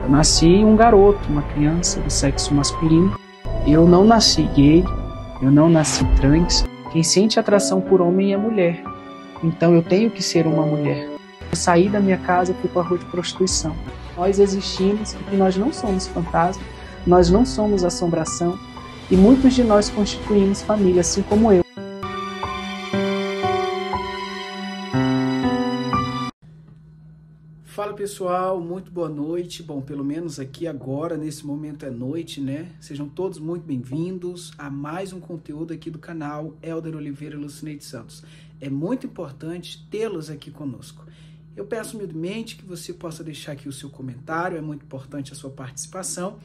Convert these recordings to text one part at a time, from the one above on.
Eu nasci um garoto, uma criança do sexo masculino. Eu não nasci gay, eu não nasci trans. Quem sente atração por homem é mulher. Então eu tenho que ser uma mulher. Eu saí da minha casa e fui para a rua de prostituição. Nós existimos porque nós não somos fantasma, nós não somos assombração e muitos de nós constituímos família, assim como eu. Fala pessoal, muito boa noite. Bom, pelo menos aqui agora, nesse momento é noite, né? Sejam todos muito bem-vindos a mais um conteúdo aqui do canal Elder Oliveira e Lucineide Santos. É muito importante tê-los aqui conosco. Eu peço humildemente que você possa deixar aqui o seu comentário, é muito importante a sua participação,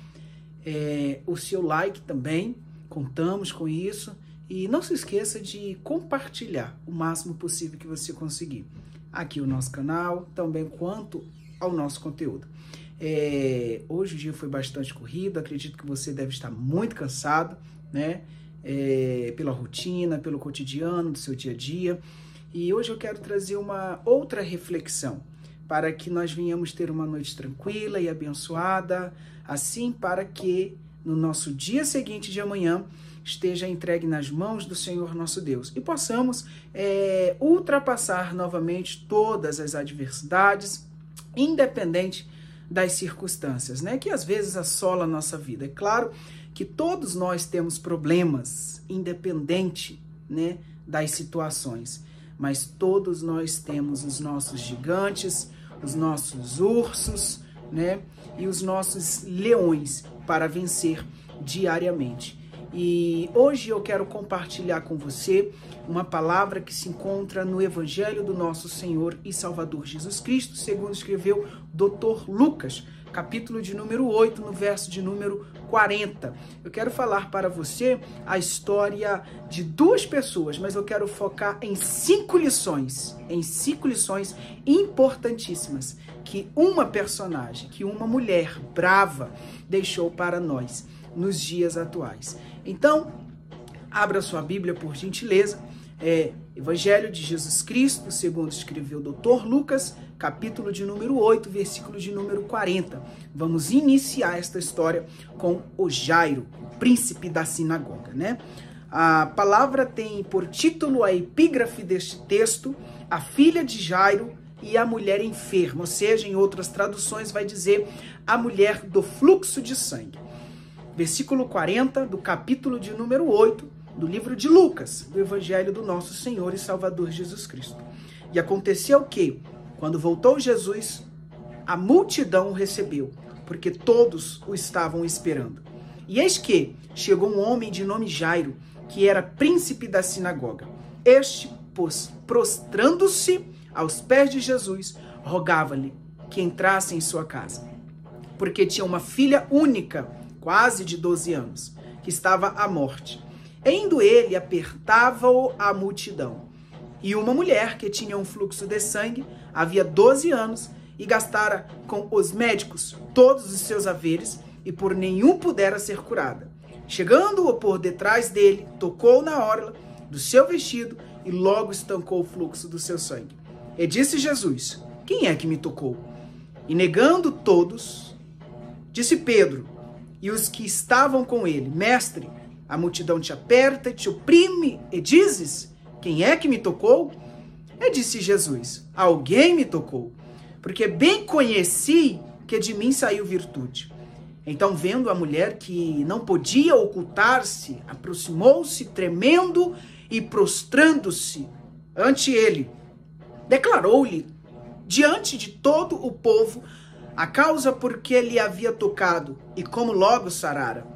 o seu like também, contamos com isso, e não se esqueça de compartilhar o máximo possível que você conseguir aqui o nosso canal, também quanto ao nosso conteúdo. Hoje o dia foi bastante corrido, acredito que você deve estar muito cansado, né? Pela rotina, pelo cotidiano do seu dia a dia. E hoje eu quero trazer uma outra reflexão, para que nós venhamos ter uma noite tranquila e abençoada, assim para que no nosso dia seguinte de amanhã esteja entregue nas mãos do Senhor nosso Deus e possamos ultrapassar novamente todas as adversidades, independente das circunstâncias, né? Que às vezes assola a nossa vida. É claro que todos nós temos problemas, independente, né, das situações, mas todos nós temos os nossos gigantes, os nossos ursos, né, e os nossos leões para vencer diariamente. E hoje eu quero compartilhar com você uma palavra que se encontra no Evangelho do nosso Senhor e Salvador Jesus Cristo, segundo escreveu Dr. Lucas, capítulo de número 8, no verso de número 40. Eu quero falar para você a história de duas pessoas, mas eu quero focar em cinco lições importantíssimas que uma personagem, que uma mulher brava deixou para nós nos dias atuais. Então, abra sua Bíblia, por gentileza. Evangelho de Jesus Cristo, segundo escreveu o Dr. Lucas, capítulo de número 8, versículo de número 40. Vamos iniciar esta história com o Jairo, o príncipe da sinagoga, né? A palavra tem por título a epígrafe deste texto, a filha de Jairo e a mulher enferma, ou seja, em outras traduções vai dizer a mulher do fluxo de sangue. Versículo 40 do capítulo de número 8 do livro de Lucas, do Evangelho do nosso Senhor e Salvador Jesus Cristo. E aconteceu que, quando voltou Jesus, a multidão o recebeu, porque todos o estavam esperando. E eis que chegou um homem de nome Jairo, que era príncipe da sinagoga. Este, prostrando-se aos pés de Jesus, rogava-lhe que entrasse em sua casa, porque tinha uma filha única, quase de 12 anos, que estava à morte. Indo ele, apertava-o a multidão. E uma mulher que tinha um fluxo de sangue, havia 12 anos, e gastara com os médicos todos os seus haveres, e por nenhum pudera ser curada. Chegando-o por detrás dele, tocou na orla do seu vestido, e logo estancou o fluxo do seu sangue. E disse Jesus: quem é que me tocou? E negando todos, disse Pedro e os que estavam com ele: Mestre, a multidão te aperta e te oprime, e dizes: quem é que me tocou? E disse Jesus: alguém me tocou, porque bem conheci que de mim saiu virtude. Então, vendo a mulher que não podia ocultar-se, aproximou-se tremendo e prostrando-se ante ele, declarou-lhe diante de todo o povo a causa por que lhe havia tocado e como logo sarara.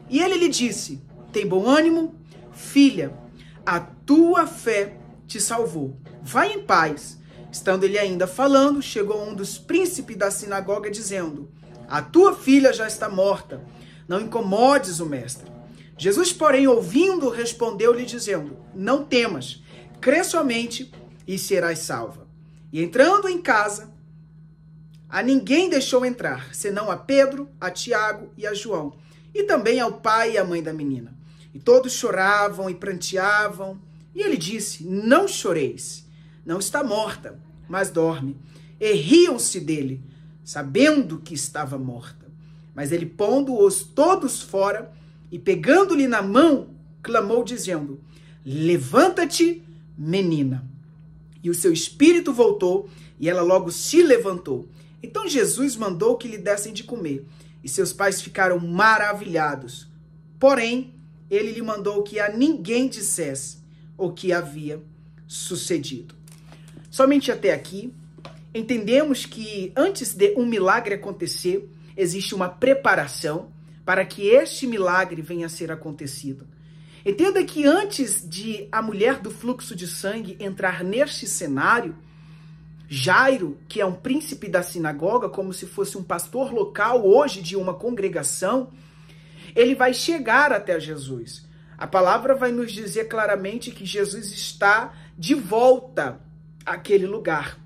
E ele lhe disse: tem bom ânimo, filha, a tua fé te salvou. Vai em paz. Estando ele ainda falando, chegou um dos príncipes da sinagoga, dizendo: a tua filha já está morta, não incomodes o mestre. Jesus, porém, ouvindo, respondeu-lhe, dizendo: não temas, crê somente e serás salva. E entrando em casa, a ninguém deixou entrar, senão a Pedro, a Tiago e a João, e também ao pai e à mãe da menina. E todos choravam e pranteavam. E ele disse: não choreis, não está morta, mas dorme. E riam-se dele. sabendo que estava morta. Mas ele, pondo-os todos fora e pegando-lhe na mão, clamou dizendo: levanta-te, menina. E o seu espírito voltou e ela logo se levantou. Então Jesus mandou que lhe dessem de comer e seus pais ficaram maravilhados. Porém, ele lhe mandou que a ninguém dissesse o que havia sucedido. Somente até aqui, entendemos que antes de um milagre acontecer, existe uma preparação para que este milagre venha a ser acontecido. Entenda que antes de a mulher do fluxo de sangue entrar neste cenário, Jairo, que é um príncipe da sinagoga, como se fosse um pastor local hoje de uma congregação, ele vai chegar até Jesus. A palavra vai nos dizer claramente que Jesus está de volta àquele lugar,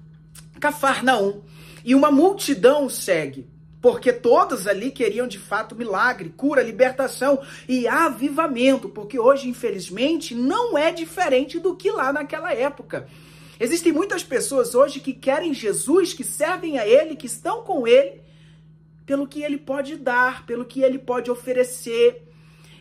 Cafarnaum, e uma multidão o segue, porque todos ali queriam de fato milagre, cura, libertação e avivamento, porque hoje, infelizmente, não é diferente do que lá naquela época. Existem muitas pessoas hoje que querem Jesus, que servem a Ele, que estão com Ele, pelo que Ele pode dar, pelo que Ele pode oferecer.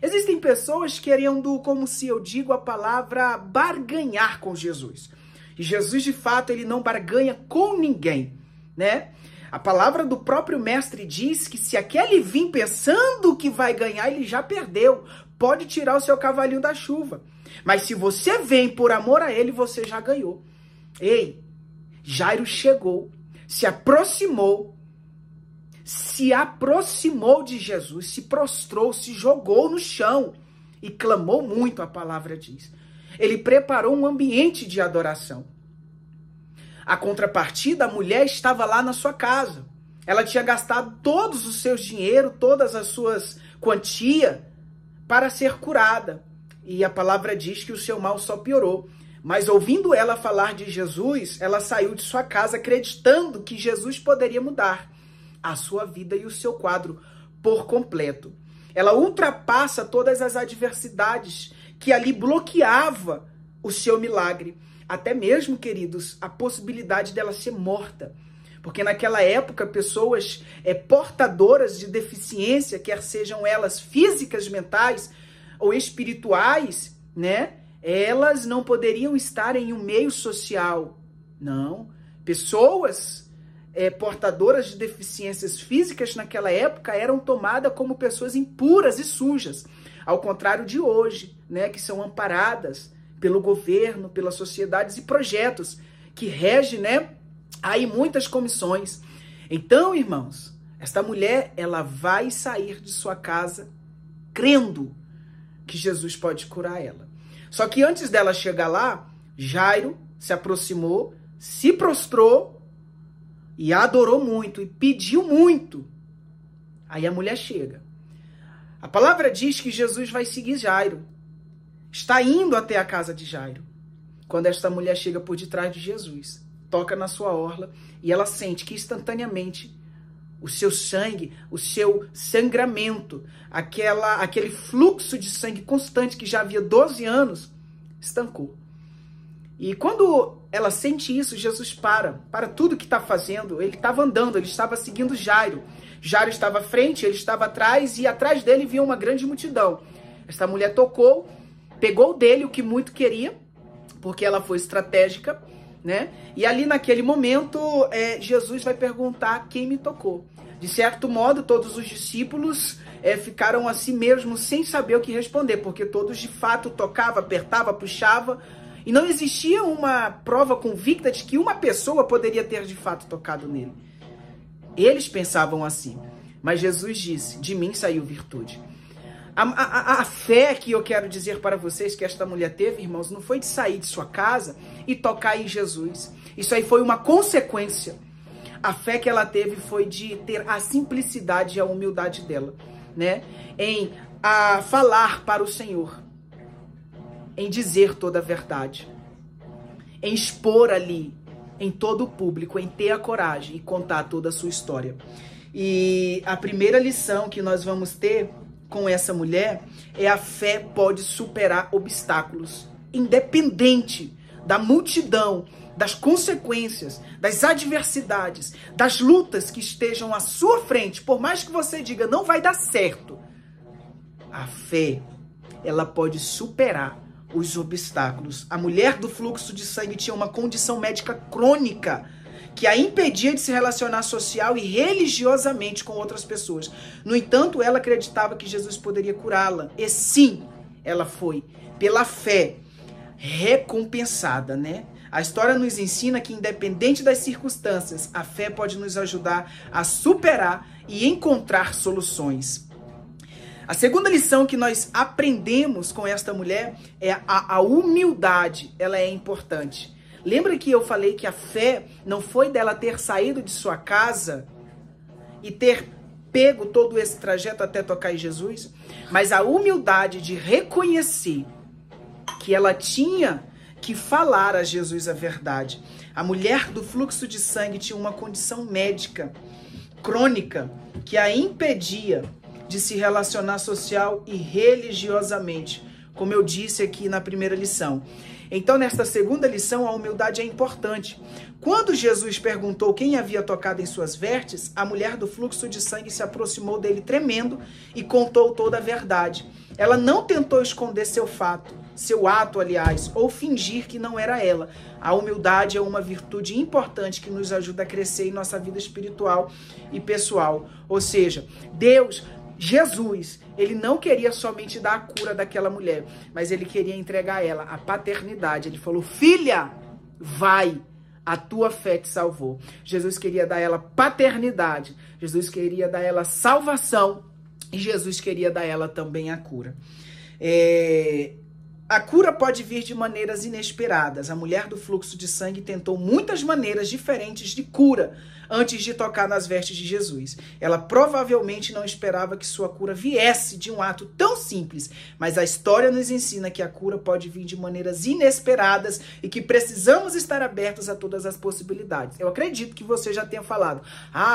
Existem pessoas querendo, como se eu digo a palavra, barganhar com Jesus. E Jesus, de fato, Ele não barganha com ninguém, né? A palavra do próprio mestre diz que se aquele vir pensando que vai ganhar, ele já perdeu. Pode tirar o seu cavalinho da chuva. Mas se você vem por amor a ele, você já ganhou. Ei, Jairo chegou, se aproximou de Jesus, se prostrou, se jogou no chão e clamou muito, a palavra diz. Ele preparou um ambiente de adoração. A contrapartida, a mulher estava lá na sua casa. Ela tinha gastado todos os seus dinheiro, todas as suas quantias para ser curada. E a palavra diz que o seu mal só piorou. Mas ouvindo ela falar de Jesus, ela saiu de sua casa acreditando que Jesus poderia mudar a sua vida e o seu quadro por completo. Ela ultrapassa todas as adversidades que ali bloqueava o seu milagre. Até mesmo, queridos, a possibilidade dela ser morta. Porque naquela época, pessoas portadoras de deficiência, quer sejam elas físicas, mentais ou espirituais, né? Elas não poderiam estar em um meio social. Não. Pessoas portadoras de deficiências físicas naquela época eram tomadas como pessoas impuras e sujas. Ao contrário de hoje, né? Que são amparadas pelo governo, pelas sociedades e projetos que regem, né, aí muitas comissões. Então, irmãos, esta mulher, ela vai sair de sua casa crendo que Jesus pode curar ela. Só que antes dela chegar lá, Jairo se aproximou, se prostrou e adorou muito e pediu muito. Aí a mulher chega. A palavra diz que Jesus vai seguir Jairo. Está indo até a casa de Jairo, quando esta mulher chega por detrás de Jesus, toca na sua orla e ela sente que instantaneamente o seu sangue, o seu sangramento, aquele fluxo de sangue constante que já havia 12 anos, estancou. E quando ela sente isso, Jesus para tudo que está fazendo. Ele estava andando, ele estava seguindo Jairo. Jairo estava à frente, ele estava atrás e atrás dele vinha uma grande multidão. Esta mulher tocou, pegou dele o que muito queria, porque ela foi estratégica, né? E ali naquele momento, Jesus vai perguntar quem me tocou. De certo modo, todos os discípulos ficaram assim mesmo, sem saber o que responder, porque todos de fato tocavam, apertavam, puxavam, e não existia uma prova convicta de que uma pessoa poderia ter de fato tocado nele. Eles pensavam assim, mas Jesus disse, de mim saiu virtude. A fé que eu quero dizer para vocês que esta mulher teve, irmãos, não foi de sair de sua casa e tocar em Jesus. Isso aí foi uma consequência. A fé que ela teve foi de ter a simplicidade e a humildade dela, né? Em falar para o Senhor, em dizer toda a verdade, em expor ali, em todo o público, em ter a coragem e contar toda a sua história. E a primeira lição que nós vamos ter com essa mulher é: a fé pode superar obstáculos, independente da multidão, das consequências, das adversidades, das lutas que estejam à sua frente, por mais que você diga não vai dar certo, a fé, ela pode superar os obstáculos. A mulher do fluxo de sangue tinha uma condição médica crônica que a impedia de se relacionar social e religiosamente com outras pessoas. No entanto, ela acreditava que Jesus poderia curá-la. E sim, ela foi, pela fé, recompensada, né? A história nos ensina que, independente das circunstâncias, a fé pode nos ajudar a superar e encontrar soluções. A segunda lição que nós aprendemos com esta mulher é a humildade. Ela é importante. Lembra que eu falei que a fé não foi dela ter saído de sua casa e ter pego todo esse trajeto até tocar em Jesus? Mas a humildade de reconhecer que ela tinha que falar a Jesus a verdade. A mulher do fluxo de sangue tinha uma condição médica crônica que a impedia de se relacionar social e religiosamente, como eu disse aqui na primeira lição. Então, nesta segunda lição, a humildade é importante. Quando Jesus perguntou quem havia tocado em suas vestes, a mulher do fluxo de sangue se aproximou dele tremendo e contou toda a verdade. Ela não tentou esconder seu ato, aliás, ou fingir que não era ela. A humildade é uma virtude importante que nos ajuda a crescer em nossa vida espiritual e pessoal. Ou seja, Jesus, ele não queria somente dar a cura daquela mulher, mas ele queria entregar a ela a paternidade. Ele falou: filha, vai, a tua fé te salvou. Jesus queria dar a ela paternidade, Jesus queria dar a ela salvação e Jesus queria dar a ela também a cura. A cura pode vir de maneiras inesperadas. A mulher do fluxo de sangue tentou muitas maneiras diferentes de cura antes de tocar nas vestes de Jesus. Ela provavelmente não esperava que sua cura viesse de um ato tão simples, mas a história nos ensina que a cura pode vir de maneiras inesperadas e que precisamos estar abertos a todas as possibilidades. Eu acredito que você já tenha falado: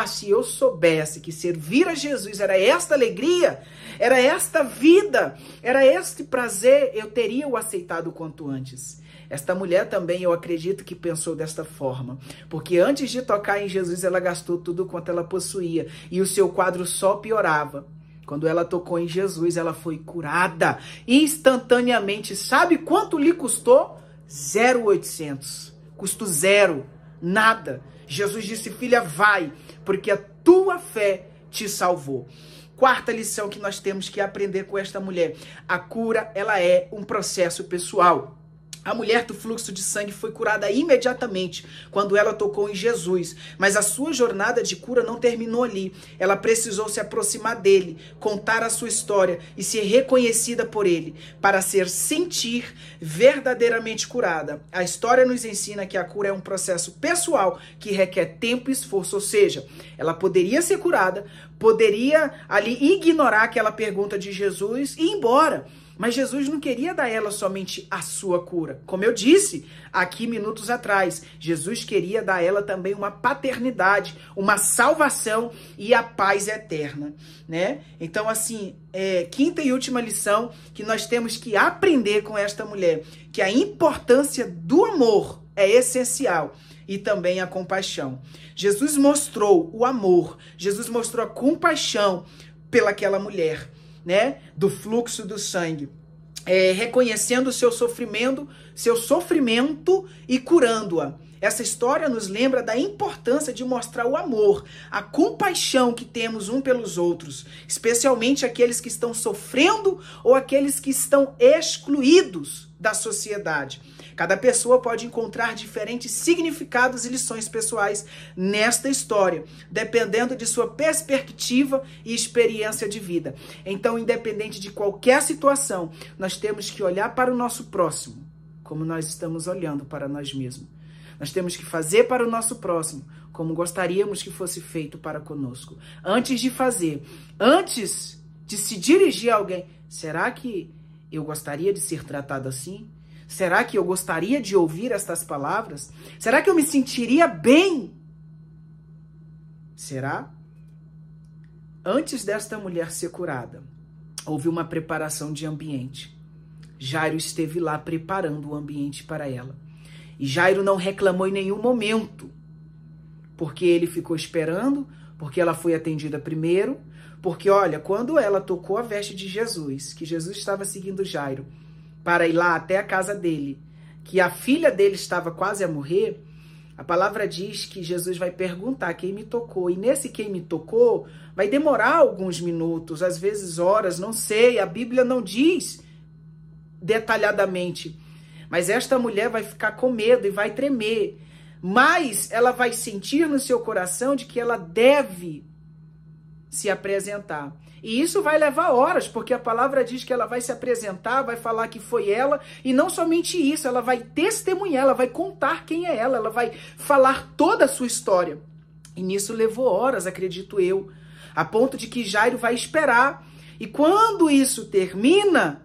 se eu soubesse que servir a Jesus era esta alegria, era esta vida, era este prazer, eu teria o aceitado o quanto antes. Esta mulher também, eu acredito que pensou desta forma, porque antes de tocar em Jesus, ela gastou tudo quanto ela possuía e o seu quadro só piorava. Quando ela tocou em Jesus, ela foi curada instantaneamente. Sabe quanto lhe custou? 0,800. Custo zero, nada. Jesus disse: filha, vai, porque a tua fé te salvou. Quarta lição que nós temos que aprender com esta mulher: a cura, ela é um processo pessoal. A mulher do fluxo de sangue foi curada imediatamente quando ela tocou em Jesus, mas a sua jornada de cura não terminou ali. Ela precisou se aproximar dele, contar a sua história e ser reconhecida por ele, para sentir verdadeiramente curada. A história nos ensina que a cura é um processo pessoal que requer tempo e esforço, ou seja, ela poderia ser curada, poderia ali ignorar aquela pergunta de Jesus e ir embora. Mas Jesus não queria dar a ela somente a sua cura. Como eu disse aqui minutos atrás, Jesus queria dar a ela também uma paternidade, uma salvação e a paz eterna, né? Então, assim, quinta e última lição que nós temos que aprender com esta mulher, que a importância do amor é essencial e também a compaixão. Jesus mostrou o amor, Jesus mostrou a compaixão pelaquela mulher, né, do fluxo do sangue, reconhecendo o seu sofrimento e curando-a. Essa história nos lembra da importância de mostrar o amor, a compaixão que temos um pelos outros, especialmente aqueles que estão sofrendo ou aqueles que estão excluídos da sociedade. Cada pessoa pode encontrar diferentes significados e lições pessoais nesta história, dependendo de sua perspectiva e experiência de vida. Então, independente de qualquer situação, nós temos que olhar para o nosso próximo como nós estamos olhando para nós mesmos. Nós temos que fazer para o nosso próximo como gostaríamos que fosse feito para conosco. Antes de fazer, antes de se dirigir a alguém, será que eu gostaria de ser tratado assim? Será que eu gostaria de ouvir estas palavras? Será que eu me sentiria bem? Será? Antes desta mulher ser curada, houve uma preparação de ambiente. Jairo esteve lá preparando o ambiente para ela. E Jairo não reclamou em nenhum momento, porque ele ficou esperando, porque ela foi atendida primeiro, porque, olha, quando ela tocou a veste de Jesus, que Jesus estava seguindo Jairo para ir lá até a casa dele, que a filha dele estava quase a morrer, a palavra diz que Jesus vai perguntar quem me tocou. E nesse quem me tocou vai demorar alguns minutos, às vezes horas, não sei. A Bíblia não diz detalhadamente. Mas esta mulher vai ficar com medo e vai tremer. Mas ela vai sentir no seu coração de que ela deve se apresentar. E isso vai levar horas, porque a palavra diz que ela vai se apresentar, vai falar que foi ela, e não somente isso, ela vai testemunhar, ela vai contar quem é ela vai falar toda a sua história. E nisso levou horas, acredito eu, a ponto de que Jairo vai esperar. E quando isso termina,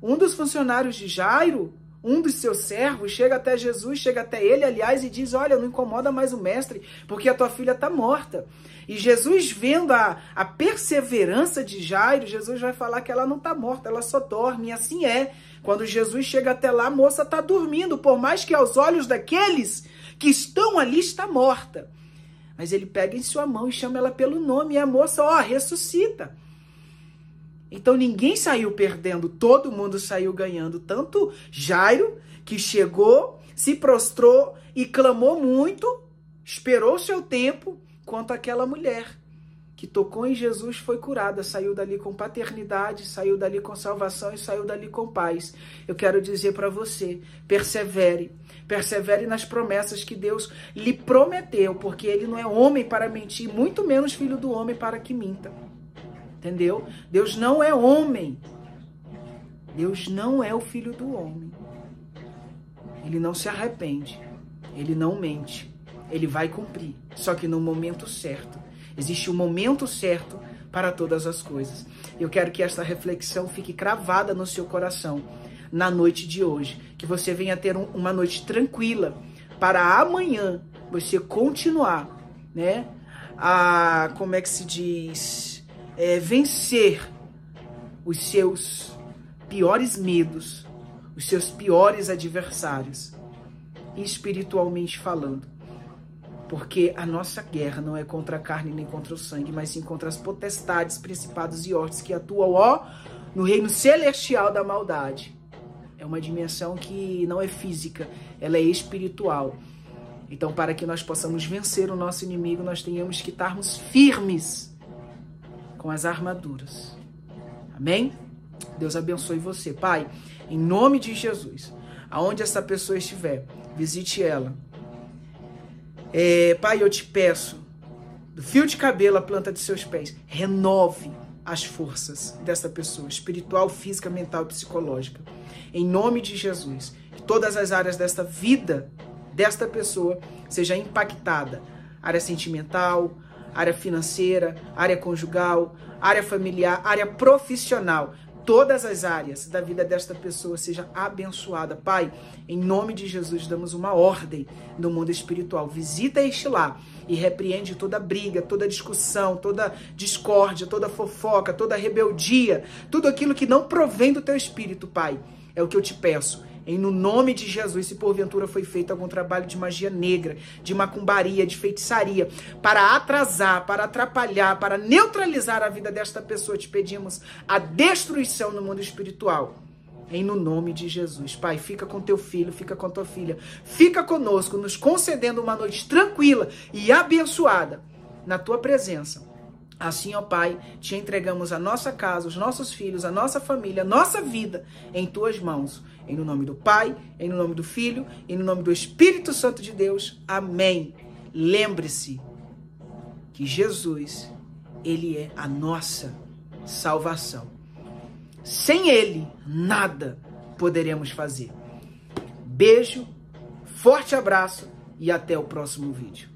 um dos funcionários de Jairo, um dos seus servos, chega até Jesus, chega até ele, aliás, e diz, olha, não incomoda mais o mestre, porque a tua filha está morta. E Jesus, vendo a perseverança de Jairo, Jesus vai falar que ela não está morta, ela só dorme, e assim é. Quando Jesus chega até lá, a moça está dormindo, por mais que aos olhos daqueles que estão ali está morta. Mas ele pega em sua mão e chama ela pelo nome, e a moça, ressuscita. Então ninguém saiu perdendo, todo mundo saiu ganhando. Tanto Jairo, que chegou, se prostrou e clamou muito, esperou o seu tempo, quanto aquela mulher que tocou em Jesus foi curada, saiu dali com paternidade, saiu dali com salvação e saiu dali com paz. Eu quero dizer para você, persevere nas promessas que Deus lhe prometeu, porque ele não é homem para mentir, muito menos filho do homem para que minta. Entendeu? Deus não é homem. Deus não é o filho do homem. Ele não se arrepende. Ele não mente. Ele vai cumprir. Só que no momento certo. Existe um momento certo para todas as coisas. Eu quero que esta reflexão fique cravada no seu coração na noite de hoje. Que você venha ter uma noite tranquila para amanhã você continuar, né? Como é que se diz? Vencer os seus piores medos, os seus piores adversários, espiritualmente falando. Porque a nossa guerra não é contra a carne nem contra o sangue, mas sim contra as potestades, principados e hostes que atuam no reino celestial da maldade. É uma dimensão que não é física, ela é espiritual. Então, para que nós possamos vencer o nosso inimigo, nós tenhamos que estarmos firmes com as armaduras. Amém? Deus abençoe você. Pai, em nome de Jesus, aonde essa pessoa estiver, visite ela. Pai, eu te peço, do fio de cabelo à planta de seus pés, renove as forças dessa pessoa, espiritual, física, mental e psicológica. Em nome de Jesus, que todas as áreas desta vida, desta pessoa, seja impactada. Área sentimental, área financeira, área conjugal, área familiar, área profissional. Todas as áreas da vida desta pessoa seja abençoada. Pai, em nome de Jesus, damos uma ordem no mundo espiritual. Visita este lar e repreende toda briga, toda discussão, toda discórdia, toda fofoca, toda rebeldia, tudo aquilo que não provém do teu espírito, Pai. É o que eu te peço. No nome de Jesus, se porventura foi feito algum trabalho de magia negra, de macumbaria, de feitiçaria, para atrasar, para atrapalhar, para neutralizar a vida desta pessoa, te pedimos a destruição no mundo espiritual. No nome de Jesus. Pai, fica com teu filho, fica com tua filha, fica conosco, nos concedendo uma noite tranquila e abençoada na tua presença. Assim, ó Pai, te entregamos a nossa casa, os nossos filhos, a nossa família, a nossa vida em tuas mãos. No nome do Pai, no nome do Filho, no nome do Espírito Santo de Deus. Amém. Lembre-se que Jesus, ele é a nossa salvação. Sem ele, nada poderemos fazer. Beijo, forte abraço e até o próximo vídeo.